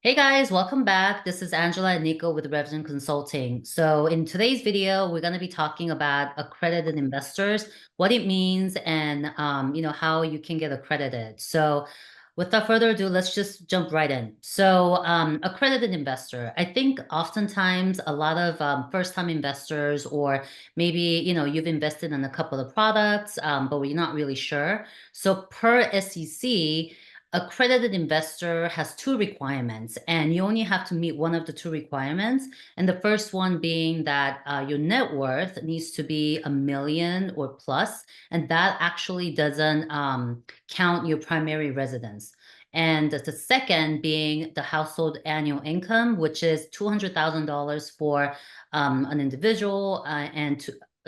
Hey guys, welcome back. This is Angela and Nico with Revenant Consulting. So in today's video, we're going to be talking about accredited investors, what it means, and how you can get accredited. So without further ado, let's just jump right in. So accredited investor, I think oftentimes a lot of first-time investors, or maybe you've invested in a couple of products, but we're not really sure. So per SEC, accredited investor has two requirements, and you only have to meet one of the two requirements. And the first one being that your net worth needs to be a million or plus, and that actually doesn't count your primary residence. And the second being the household annual income, which is $200,000 for an individual and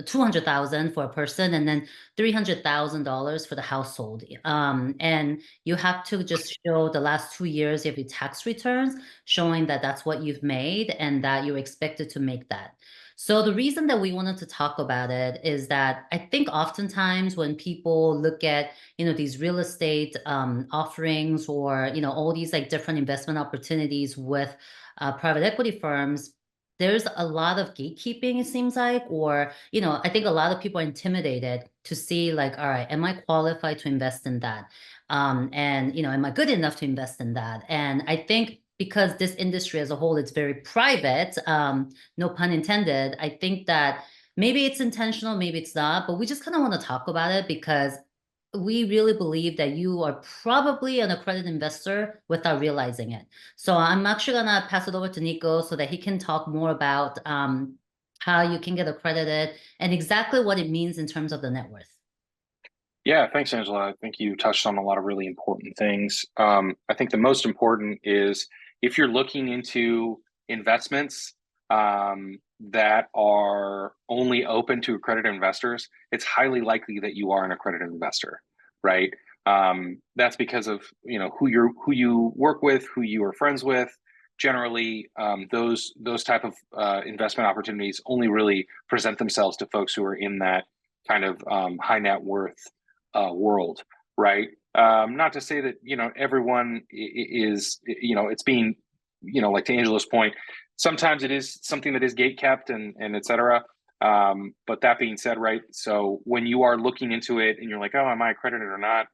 200,000 for a person, and then $300,000 for the household. And you have to just show the last 2 years of your tax returns, showing that that's what you've made and that you're expected to make that. So the reason that we wanted to talk about it is that I think oftentimes when people look at, these real estate offerings, or, all these like different investment opportunities with private equity firms, there's a lot of gatekeeping, it seems like, or, I think a lot of people are intimidated to see like, all right, am I qualified to invest in that? And, am I good enough to invest in that? And I think because this industry as a whole is very private, no pun intended, I think that maybe it's intentional, maybe it's not, but we just kind of want to talk about it because we really believe that you are probably an accredited investor without realizing it. So I'm actually gonna pass it over to Nico so that he can talk more about how you can get accredited and exactly what it means in terms of the net worth. Yeah, thanks, Angela. I think you touched on a lot of really important things. I think the most important is if you're looking into investments that are only open to accredited investors, it's highly likely that you are an accredited investor, right? That's because of who you work with, who you are friends with. Generally, those type of investment opportunities only really present themselves to folks who are in that kind of high net worth world, right? Not to say that everyone is it's being like to Angela's point. Sometimes it is something that is gate kept and et cetera. But that being said, right? So when you are looking into it and you're like, oh, am I accredited or not?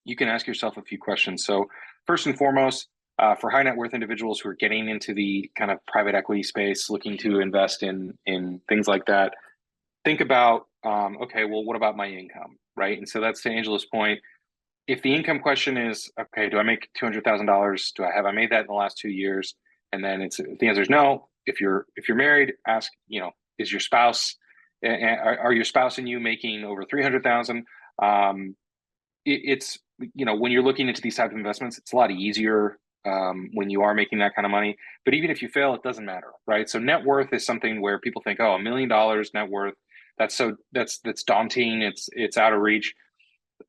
You can ask yourself a few questions. So first and foremost, for high net worth individuals who are getting into the kind of private equity space, looking to invest in things like that, think about okay, well, what about my income, right? And so that's to Angela's point. If the income question is okay, do I make $200,000? I made that in the last 2 years? And then it's if the answer is no. If you're married, ask is your spouse are your spouse and you making over 300,000? It's when you're looking into these type of investments, it's a lot easier when you are making that kind of money. But even if you fail, it doesn't matter, right? So net worth is something where people think, oh, $1 million net worth, that's daunting. It's out of reach.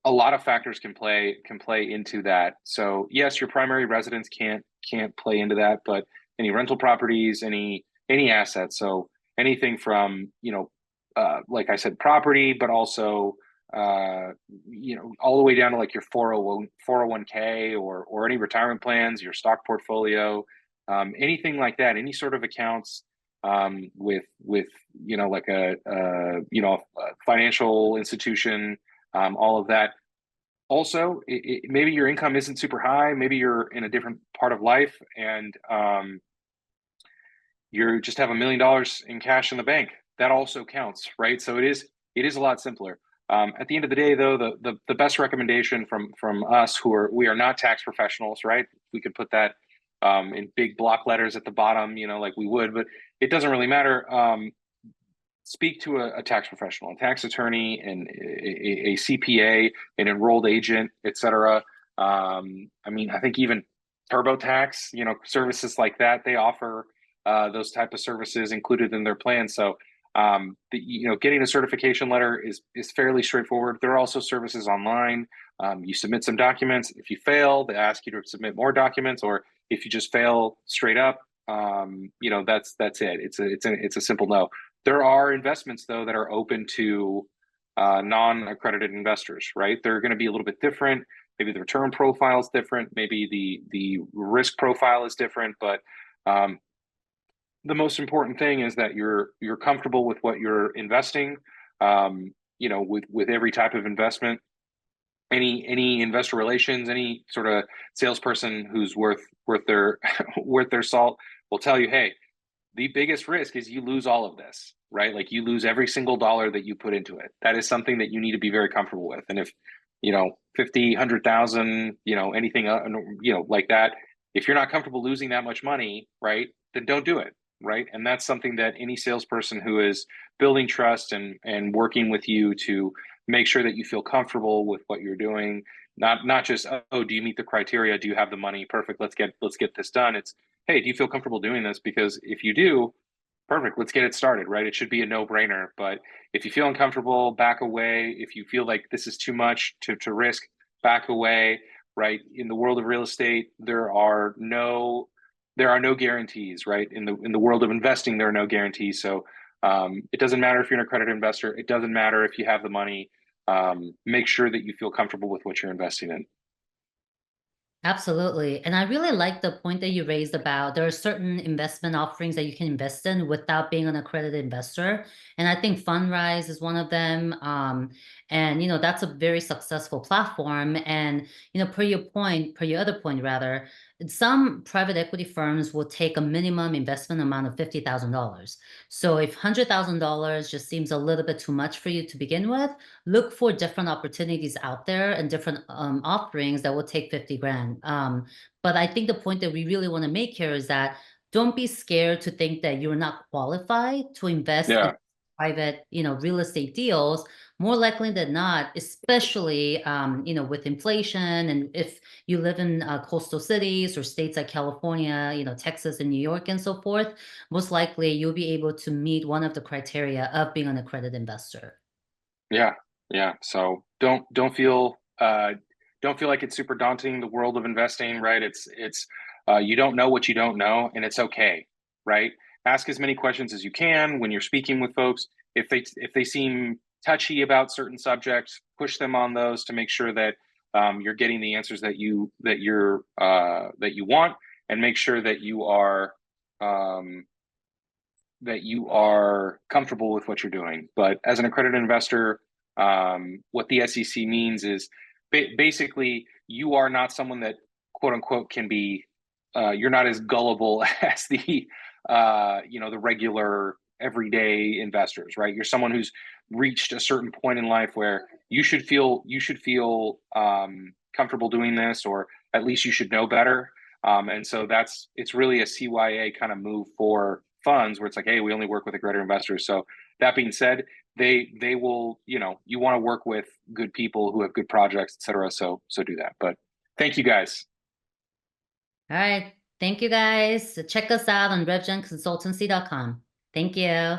A lot of factors can play into that. So yes, your primary residence can't play into that, but any rental properties, any assets. So anything from like I said, property, but also all the way down to like your 401k or any retirement plans, your stock portfolio, anything like that, any sort of accounts with like a financial institution, all of that. Also, maybe your income isn't super high. Maybe you're in a different part of life, and you just have $1 million in cash in the bank. That also counts, right? So it is a lot simpler. At the end of the day, though, the best recommendation from us, we are not tax professionals, right? We could put that in big block letters at the bottom, like we would, but it doesn't really matter. Speak to a tax professional, a tax attorney, and a CPA, an enrolled agent, et cetera. I mean, I think even TurboTax, services like that, they offer those type of services included in their plan. So, getting a certification letter is fairly straightforward. There are also services online. You submit some documents. If you fail, they ask you to submit more documents, or if you just fail straight up, that's it. It's a simple no. There are investments though that are open to non-accredited investors, right? They're going to be a little bit different. maybe the return profile is different, maybe the risk profile is different, but um, the most important thing is that you're comfortable with what you're investing. With every type of investment, any investor relations, any sort of salesperson who's worth their worth their salt will tell you, hey, the biggest risk is you lose all of this, right? Like you lose every single dollar that you put into it. That is something that you need to be very comfortable with. And if 50, 100,000, anything, like that, if you're not comfortable losing that much money, right, then don't do it, right? And that's something that any salesperson who is building trust and working with you to make sure that you feel comfortable with what you're doing, not just, oh, do you meet the criteria? Do you have the money? Perfect. Let's get this done. It's, hey, do you feel comfortable doing this? Because if you do, perfect, let's get it started, right? It should be a no-brainer. But if you feel uncomfortable, back away. If you feel like this is too much to risk, back away, right? In the world of real estate, there are no guarantees, right? In the world of investing, there are no guarantees. So it doesn't matter if you're an accredited investor. It doesn't matter if you have the money. Make sure that you feel comfortable with what you're investing in. Absolutely. And I really like the point that you raised about there are certain investment offerings that you can invest in without being an accredited investor. And I think Fundrise is one of them. And that's a very successful platform. And per your other point rather, some private equity firms will take a minimum investment amount of $50,000. So if $100,000 just seems a little bit too much for you to begin with, look for different opportunities out there and different offerings that will take 50 grand. But I think the point that we really want to make here is that don't be scared to think that you're not qualified to invest in Yeah, private, real estate deals. More likely than not, especially, with inflation, and if you live in coastal cities or states like California, Texas and New York and so forth, most likely you'll be able to meet one of the criteria of being an accredited investor. yeah, yeah. So don't feel like it's super daunting, the world of investing, right? It's you don't know what you don't know, and it's okay, right? Ask as many questions as you can when you're speaking with folks. If they seem touchy about certain subjects, push them on those to make sure that you're getting the answers that you want, and make sure um, that you are comfortable with what you're doing. But as an accredited investor, what the SEC means is basically you are not someone that quote unquote can be. You're not as gullible as the regular everyday investors, right? You're someone who's reached a certain point in life where you should feel comfortable doing this, or at least you should know better. And so it's really a CYA kind of move for funds where it's like, hey, we only work with accredited investors. So that being said, they will, you want to work with good people who have good projects, et cetera. So do that. But thank you guys. All right. Thank you guys. Check us out on revgenconsultancy.com. Thank you.